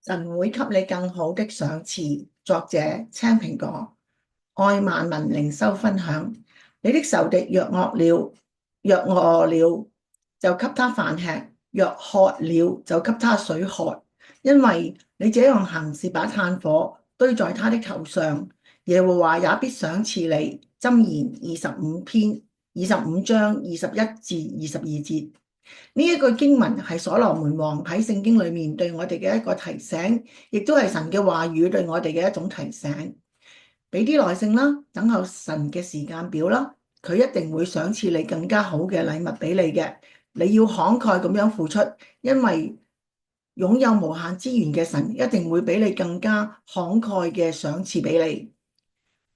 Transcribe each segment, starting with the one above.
神會給你更好的賞賜。作者青蘋果，愛萬民靈修分享。你的仇敵若餓了，就給他飯吃；若渴了，就給他水喝。因為你這樣行，是把炭火堆在他的頭上，耶和華也必賞賜你。箴言25章21至22節。呢一句經文係所羅門王喺聖經裏面對我哋嘅一個提醒，亦都係神嘅話語對我哋嘅一種提醒。俾啲耐性啦，等候神嘅時間表啦，佢一定會賞賜你更加好嘅禮物俾你嘅。你要慷慨咁樣付出，因為擁有無限資源嘅神一定會俾你更加慷慨嘅賞賜俾你。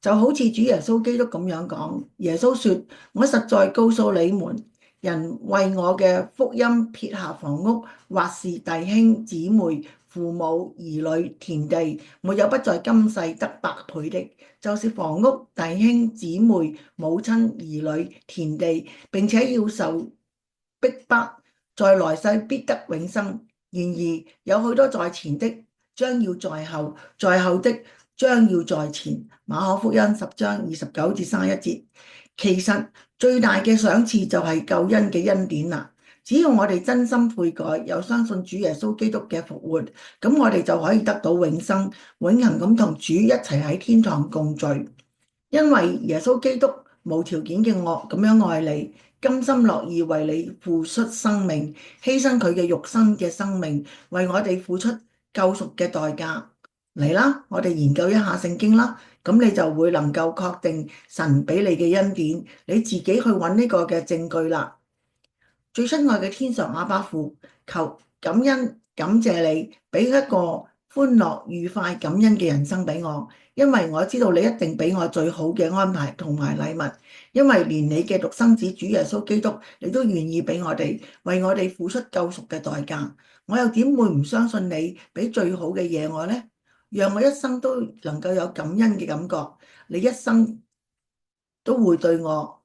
就好似主耶穌基督咁樣講，耶穌說：我實在告訴你們，人為我嘅福音撇下房屋，或是弟兄姊妹、父母、兒女、田地，沒有不在今世得百倍的，就是房屋、弟兄姊妹、母親、兒女、田地，並且要受逼迫，在來世必得永生。然而有許多在前的，將要在後；在後的，將要在前。馬可福音10章29至31節。其實最大嘅賞賜就係救恩嘅恩典啦。只要我哋真心悔改，又相信主耶穌基督嘅復活，咁我哋就可以得到永生，永恆咁同主一齊喺天堂共聚。因為耶穌基督無條件嘅愛咁樣愛你，甘心樂意為你付出生命，犧牲佢嘅肉身嘅生命，為我哋付出救贖嘅代價。嚟啦，我哋研究一下聖經啦，咁你就會能夠確定神俾你嘅恩典，你自己去揾呢個嘅證據啦。最親愛嘅天上阿爸父，求感恩感謝你俾一個歡樂愉快感恩嘅人生俾我，因為我知道你一定俾我最好嘅安排同埋禮物，因為連你嘅獨生子主耶穌基督，你都願意俾我哋，為我哋付出救贖嘅代價，我又點會唔相信你俾最好嘅嘢我呢？讓我一生都能夠有感恩嘅感覺，你一生都會對我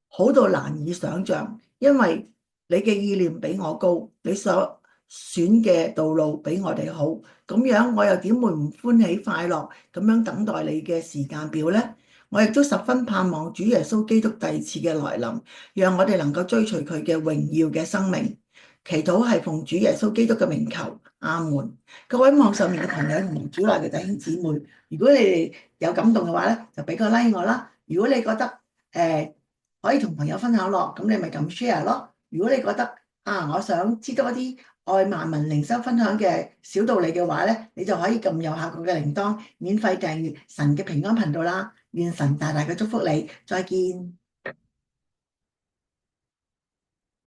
好到難以想像，因為你嘅意念比我高，你所選嘅道路比我哋好，咁樣我又點會唔歡喜快樂咁樣等待你嘅時間表呢？我亦都十分盼望主耶穌基督第二次嘅來臨，讓我哋能夠追隨佢嘅榮耀嘅生命。祈禱係奉主耶穌基督嘅名求，阿門。各位網上面嘅朋友同主內嘅弟兄姊妹，如果你哋有感動嘅話咧，就俾個 like 我啦。如果你覺得可以同朋友分享咯，咁你咪撳 share 咯。如果你覺得我想知多啲愛萬民靈修分享嘅小道理嘅話咧，你就可以撳右下角嘅鈴鐺，免費訂閱神嘅平安頻道啦。願神大大嘅祝福你，再見。